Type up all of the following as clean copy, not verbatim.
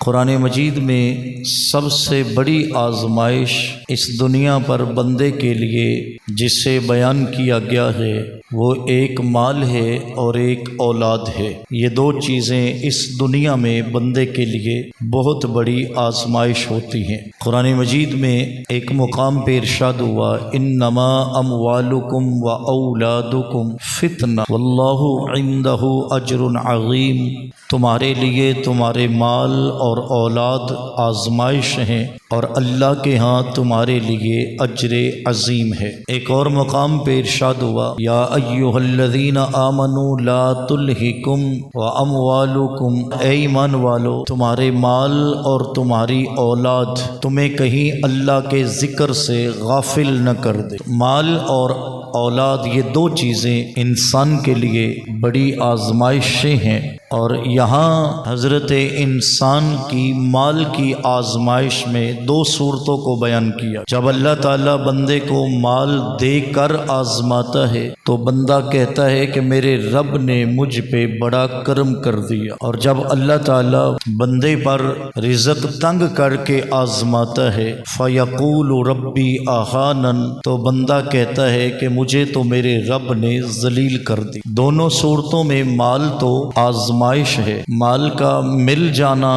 قرآن مجید میں سب سے بڑی آزمائش اس دنیا پر بندے کے لیے جسے بیان کیا گیا ہے وہ ایک مال ہے اور ایک اولاد ہے۔ یہ دو چیزیں اس دنیا میں بندے کے لیے بہت بڑی آزمائش ہوتی ہیں۔ قرآن مجید میں ایک مقام پہ ارشاد ہوا انما اموالکم و اولادکم فتنہ واللہ عندہ اجر عظیم، تمہارے لیے تمہارے مال اور اولاد آزمائش ہیں اور اللہ کے ہاں تمہارے لیے اجر عظیم ہے۔ ایک اور مقام پہ ارشاد ہوا یا ایھا الذین آمنوا لا تلہکم واموالکم، اے ایمان والو تمہارے مال اور تمہاری اولاد تمہیں کہیں اللہ کے ذکر سے غافل نہ کر دے۔ مال اور اولاد یہ دو چیزیں انسان کے لیے بڑی آزمائشیں ہیں، اور یہاں حضرت انسان کی مال کی آزمائش میں دو صورتوں کو بیان کیا۔ جب اللہ تعالیٰ بندے کو مال دے کر آزماتا ہے تو بندہ کہتا ہے کہ میرے رب نے مجھ پہ بڑا کرم کر دیا، اور جب اللہ تعالیٰ بندے پر رزق تنگ کر کے آزماتا ہے فیقول ربی اہانن، تو بندہ کہتا ہے کہ مجھے تو میرے رب نے ذلیل کر دی۔ دونوں صورتوں میں مال تو آزمائش ہے، مال کا مل جانا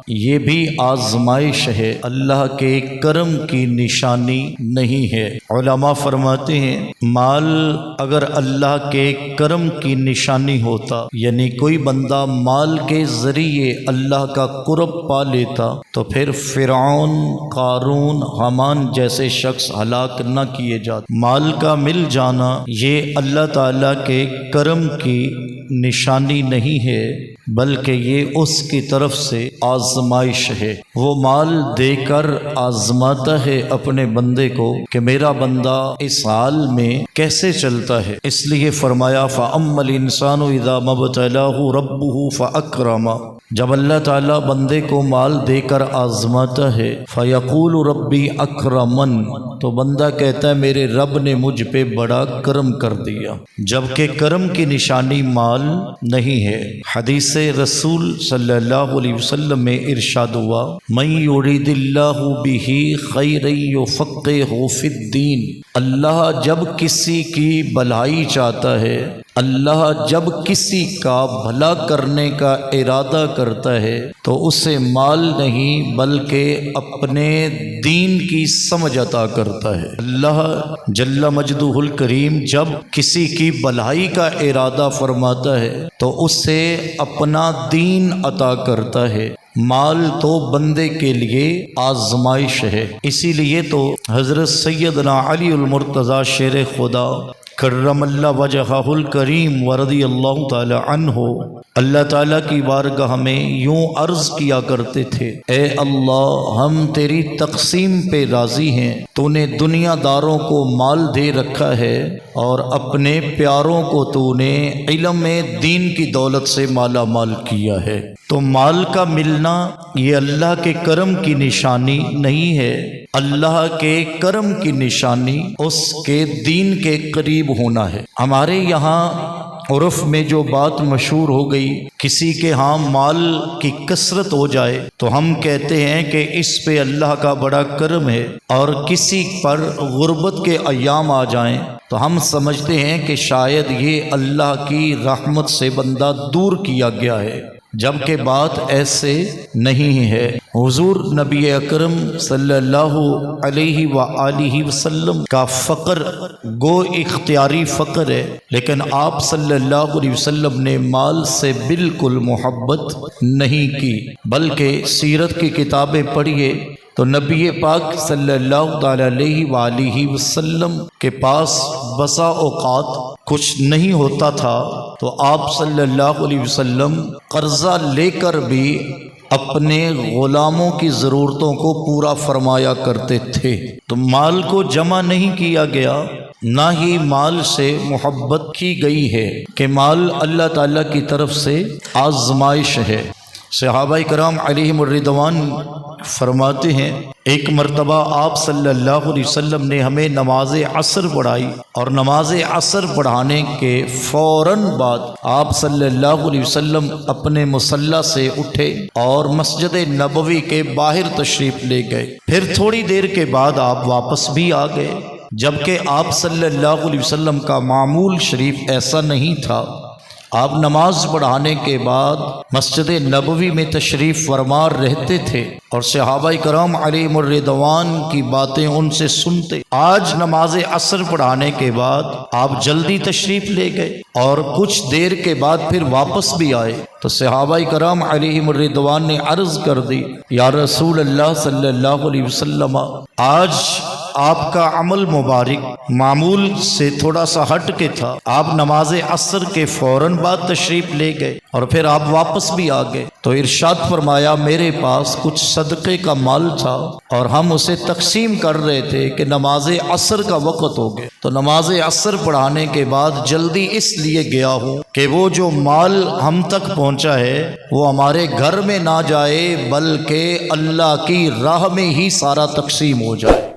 یہ بھی آزمائش ہے، اللہ کے کرم کی نشانی نہیں ہے۔ علماء فرماتے ہیں مال اگر اللہ کے کرم کی نشانی ہوتا، یعنی کوئی بندہ مال کے ذریعے اللہ کا قرب پا لیتا، تو پھر فرعون، قارون، حامان جیسے شخص ہلاک نہ کیے جاتے۔ مال کا مل جانا یہ اللہ تعالیٰ کے کرم کی نشانی نہیں ہے، بلکہ یہ اس کی طرف سے آزمائش ہے۔ وہ مال دے کر آزماتا ہے اپنے بندے کو کہ میرا بندہ اس حال میں کیسے چلتا ہے، اس لیے فرمایا فَأَمَّا الْإِنسَانُ إِذَا مَا ابْتَلَاهُ رَبُّهُ فَأَكْرَمَهُ، جب اللہ تعالیٰ بندے کو مال دے کر آزماتا ہے فَيَقُولُ رَبِّي أَكْرَمَنِ، تو بندہ کہتا ہے میرے رب نے مجھ پہ بڑا کرم کر دیا، جبکہ کرم کی نشانی مال نہیں ہے۔ حدیث رسول صلی اللہ علیہ وسلم میں ارشاد ہوا من یرید اللہ بہ خیرا یفقہہ فی الدین، اللہ جب کسی کی بھلائی چاہتا ہے، اللہ جب کسی کا بھلا کرنے کا ارادہ کرتا ہے تو اسے مال نہیں بلکہ اپنے دین کی سمجھ عطا کرتا ہے۔ اللہ جل مجدہ الکریم جب کسی کی بھلائی کا ارادہ فرماتا ہے تو اسے اپنا دین عطا کرتا ہے۔ مال تو بندے کے لیے آزمائش ہے، اسی لیے تو حضرت سیدنا علی المرتضیٰ شیر خدا کرم اللہ وجہہ الکریم ورضی اللہ تعالی عنہ اللہ تعالیٰ کی بارگاہ میں یوں عرض کیا کرتے تھے اے اللہ ہم تیری تقسیم پہ راضی ہیں، تو نے دنیا داروں کو مال دے رکھا ہے اور اپنے پیاروں کو تو نے علم دین کی دولت سے مالا مال کیا ہے۔ تو مال کا ملنا یہ اللہ کے کرم کی نشانی نہیں ہے، اللہ کے کرم کی نشانی اس کے دین کے قریب ہونا ہے۔ ہمارے یہاں عرف میں جو بات مشہور ہو گئی، کسی کے ہاں مال کی کثرت ہو جائے تو ہم کہتے ہیں کہ اس پہ اللہ کا بڑا کرم ہے، اور کسی پر غربت کے ایام آ جائیں تو ہم سمجھتے ہیں کہ شاید یہ اللہ کی رحمت سے بندہ دور کیا گیا ہے، جبکہ بات ایسے نہیں ہے۔ حضور نبی اکرم صلی اللہ علیہ وآلہ وسلم کا فقر گو اختیاری فقر ہے، لیکن آپ صلی اللہ علیہ وسلم نے مال سے بالکل محبت نہیں کی، بلکہ سیرت کی کتابیں پڑھیے تو نبی پاک صلی اللہ تعالی علیہ وآلہ وسلم کے پاس بسا اوقات کچھ نہیں ہوتا تھا تو آپ صلی اللہ علیہ وسلم قرضہ لے کر بھی اپنے غلاموں کی ضرورتوں کو پورا فرمایا کرتے تھے۔ تو مال کو جمع نہیں کیا گیا، نہ ہی مال سے محبت کی گئی ہے کہ مال اللہ تعالیٰ کی طرف سے آزمائش ہے۔ صحابہ کرام علیہم الرضوان فرماتے ہیں ایک مرتبہ آپ صلی اللہ علیہ وسلم نے ہمیں نماز عصر پڑھائی، اور نماز عصر پڑھانے کے فوراً بعد آپ صلی اللہ علیہ وسلم اپنے مصلی سے اٹھے اور مسجد نبوی کے باہر تشریف لے گئے۔ پھر تھوڑی دیر کے بعد آپ واپس بھی آ گئے، جبکہ آپ صلی اللہ علیہ وسلم کا معمول شریف ایسا نہیں تھا۔ آپ نماز پڑھانے کے بعد مسجد نبوی میں تشریف فرما رہتے تھے اور صحابہ کرام علیہم الرضوان کی باتیں ان سے سنتے۔ آج نماز عصر پڑھانے کے بعد آپ جلدی تشریف لے گئے اور کچھ دیر کے بعد پھر واپس بھی آئے، تو صحابہ کرام علیہم الرضوان نے عرض کر دی، یا رسول اللہ صلی اللہ علیہ وسلم، آج آپ کا عمل مبارک معمول سے تھوڑا سا ہٹ کے تھا، آپ نماز عصر کے فوراً بعد تشریف لے گئے اور پھر آپ واپس بھی آ گئے۔ تو ارشاد فرمایا، میرے پاس کچھ صدقے کا مال تھا اور ہم اسے تقسیم کر رہے تھے کہ نماز عصر کا وقت ہو گیا، تو نماز عصر پڑھانے کے بعد جلدی اس لیے گیا ہوں کہ وہ جو مال ہم تک پہنچا ہے وہ ہمارے گھر میں نہ جائے بلکہ اللہ کی راہ میں ہی سارا تقسیم ہو جائے۔